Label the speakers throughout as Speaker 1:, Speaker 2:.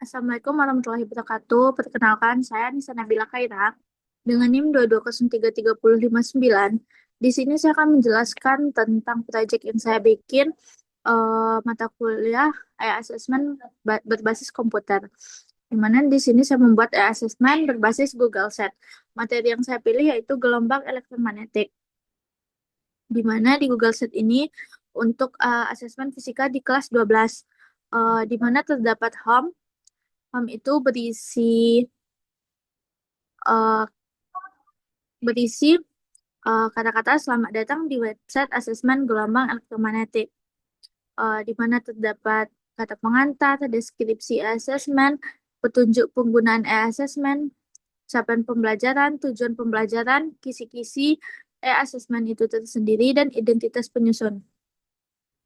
Speaker 1: Assalamualaikum warahmatullahi wabarakatuh. Perkenalkan, saya Nisa Nabila Kaira dengan NIM 2203359. Di sini saya akan menjelaskan tentang proyek yang saya bikin mata kuliah AI Assessment berbasis komputer. Di mana di sini saya membuat AI Assessment berbasis Google Set. Materi yang saya pilih yaitu gelombang elektromagnetik. Di mana di Google Set ini untuk asesmen fisika di kelas 12, di mana terdapat home. Home itu eh, berisi kata-kata selamat datang di website asesmen gelombang elektromagnetik, di mana terdapat kata pengantar, deskripsi asesmen, petunjuk penggunaan e-assessment, capaian pembelajaran, tujuan pembelajaran, kisi-kisi e-assessment itu tersendiri, dan identitas penyusun.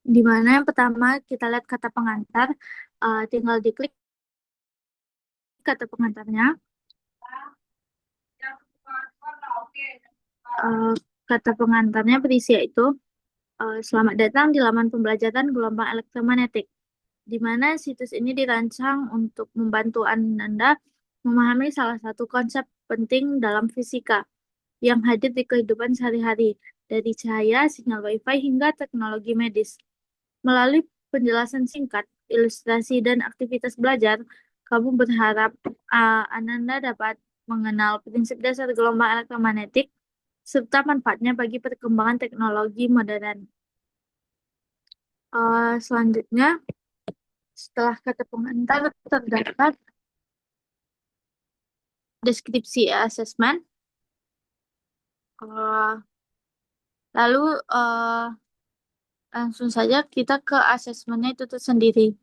Speaker 1: Di mana yang pertama kita lihat kata pengantar, tinggal diklik kata pengantarnya. Eh, Kata pengantarnya berisi yaitu selamat datang di laman pembelajaran gelombang elektromagnetik, di mana situs ini dirancang untuk membantu Anda memahami salah satu konsep penting dalam fisika yang hadir di kehidupan sehari-hari, dari cahaya, sinyal Wi-Fi, hingga teknologi medis. Melalui penjelasan singkat, ilustrasi, dan aktivitas belajar, kamu berharap Anda dapat mengenal prinsip dasar gelombang elektromagnetik serta manfaatnya bagi perkembangan teknologi modern. Selanjutnya, setelah kata pengantar terdapat deskripsi assessment. Uh, Lalu langsung saja kita ke asesmennya itu tersendiri.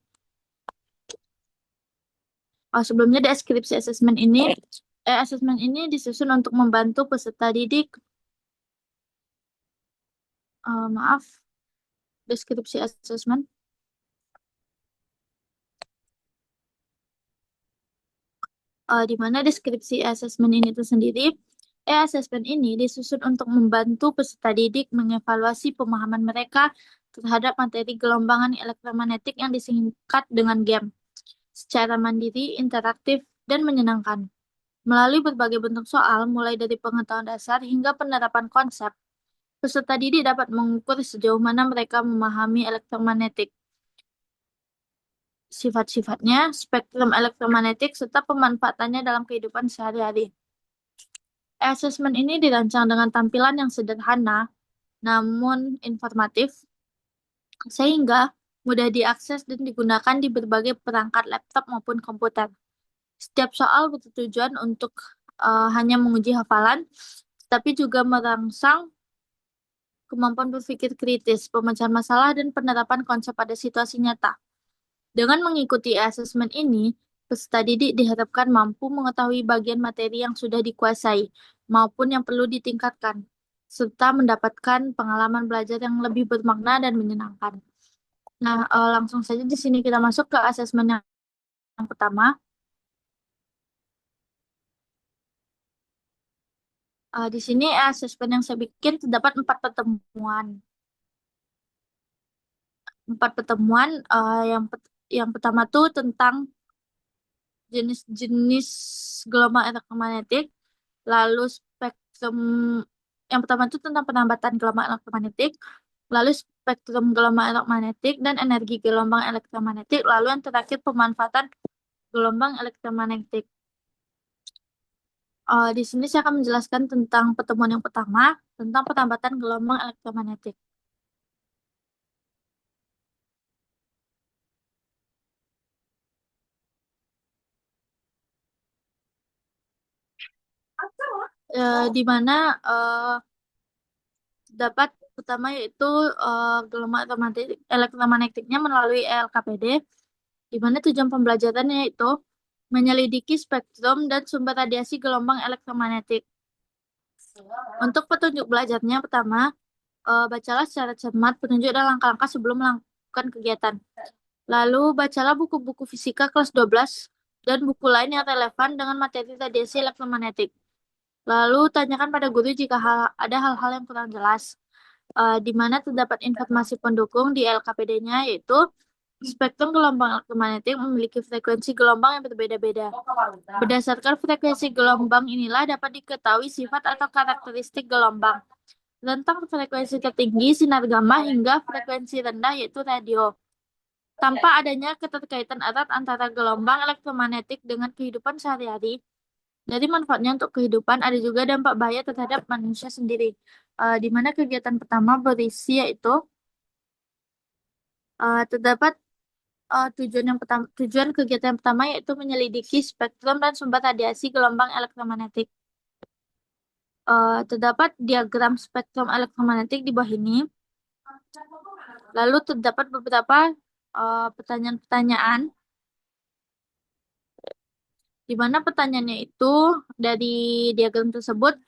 Speaker 1: Sebelumnya deskripsi asesmen ini disusun untuk membantu peserta didik. Maaf, deskripsi asesmen. Di mana deskripsi asesmen ini tersendiri. Asesmen ini disusun untuk membantu peserta didik mengevaluasi pemahaman mereka terhadap materi gelombangan elektromagnetik yang disingkat dengan GAME secara mandiri, interaktif, dan menyenangkan. Melalui berbagai bentuk soal, mulai dari pengetahuan dasar hingga penerapan konsep, peserta didik dapat mengukur sejauh mana mereka memahami elektromagnetik, sifat-sifatnya, spektrum elektromagnetik, serta pemanfaatannya dalam kehidupan sehari-hari. Asesmen ini dirancang dengan tampilan yang sederhana namun informatif, sehingga mudah diakses dan digunakan di berbagai perangkat laptop maupun komputer. Setiap soal bertujuan untuk hanya menguji hafalan, tapi juga merangsang kemampuan berpikir kritis, pemecahan masalah, dan penerapan konsep pada situasi nyata. Dengan mengikuti asesmen ini, peserta didik diharapkan mampu mengetahui bagian materi yang sudah dikuasai maupun yang perlu ditingkatkan, serta mendapatkan pengalaman belajar yang lebih bermakna dan menyenangkan. Nah, langsung saja di sini kita masuk ke asesmen yang pertama. Di sini asesmen yang saya bikin terdapat 4 pertemuan. 4 pertemuan. Yang pertama tuh tentang jenis-jenis gelombang elektromagnetik, lalu spektrum. Yang pertama itu tentang penambatan gelombang elektromagnetik, lalu spektrum gelombang elektromagnetik dan energi gelombang elektromagnetik, lalu yang terakhir pemanfaatan gelombang elektromagnetik. Di sini saya akan menjelaskan tentang pertemuan yang pertama, tentang penambatan gelombang elektromagnetik. Di mana dapat pertama yaitu gelombang elektromagnetiknya melalui LKPD, di mana tujuan pembelajarannya yaitu menyelidiki spektrum dan sumber radiasi gelombang elektromagnetik. Untuk petunjuk belajarnya, pertama, bacalah secara cermat petunjuk dan langkah-langkah sebelum melakukan kegiatan. Lalu, bacalah buku-buku fisika kelas 12 dan buku lain yang relevan dengan materi radiasi elektromagnetik. Lalu, tanyakan pada guru jika ada hal-hal yang kurang jelas, di mana terdapat informasi pendukung di LKPD-nya, yaitu Spektrum gelombang elektromagnetik memiliki frekuensi gelombang yang berbeda-beda. Berdasarkan frekuensi gelombang inilah dapat diketahui sifat atau karakteristik gelombang. Rentang frekuensi tertinggi sinar gamma hingga frekuensi rendah yaitu radio. Tanpa adanya keterkaitan erat antara gelombang elektromagnetik dengan kehidupan sehari-hari, dari manfaatnya untuk kehidupan ada juga dampak bahaya terhadap manusia sendiri. Di mana kegiatan pertama berisi yaitu terdapat tujuan kegiatan yang pertama yaitu menyelidiki spektrum dan sumber radiasi gelombang elektromagnetik. Terdapat diagram spektrum elektromagnetik di bawah ini. Lalu terdapat beberapa pertanyaan-pertanyaan di mana pertanyaannya itu dari diagram tersebut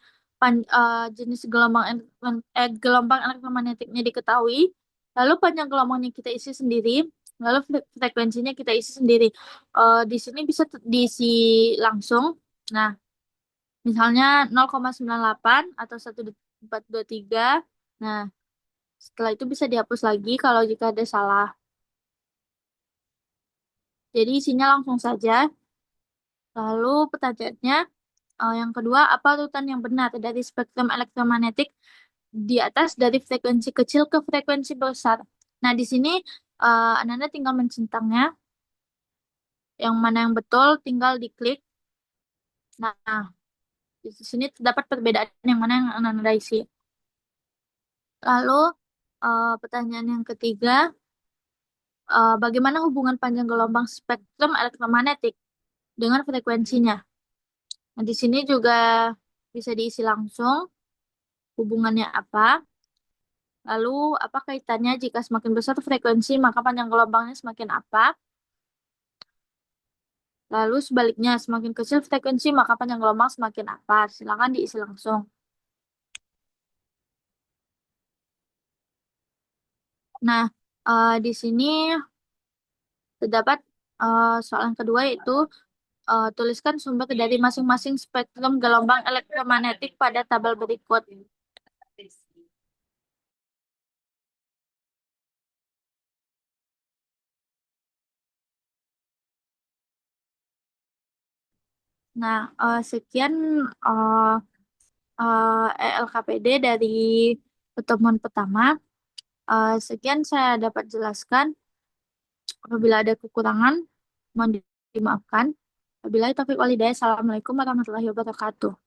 Speaker 1: jenis gelombang elektromagnetiknya diketahui, lalu panjang gelombangnya kita isi sendiri, lalu frekuensinya kita isi sendiri. Di sini bisa diisi langsung. Nah, misalnya 0,98 atau 1,423. Nah, setelah itu bisa dihapus lagi kalau jika ada salah. Jadi isinya langsung saja. Lalu pertanyaannya, yang kedua, apa urutan yang benar dari spektrum elektromagnetik di atas dari frekuensi kecil ke frekuensi besar? Nah, di sini Anda tinggal mencentangnya. Yang mana yang betul tinggal diklik. Nah, di sini terdapat perbedaan yang mana yang Anda isi. Lalu, pertanyaan yang ketiga, bagaimana hubungan panjang gelombang spektrum elektromagnetik dengan frekuensinya? Nah, di sini juga bisa diisi langsung hubungannya apa. Lalu, apa kaitannya jika semakin besar frekuensi, maka panjang gelombangnya semakin apa? Lalu sebaliknya, semakin kecil frekuensi, maka panjang gelombang semakin apa? Silakan diisi langsung. Nah, di sini terdapat soal yang kedua yaitu tuliskan sumber dari masing-masing spektrum gelombang elektromagnetik pada tabel berikut. Nah, sekian uh, ELKPD dari pertemuan pertama. Sekian saya dapat jelaskan. Apabila ada kekurangan, mohon dimaafkan. Wabillahi taufiq walhidayah. Assalamualaikum warahmatullahi wabarakatuh.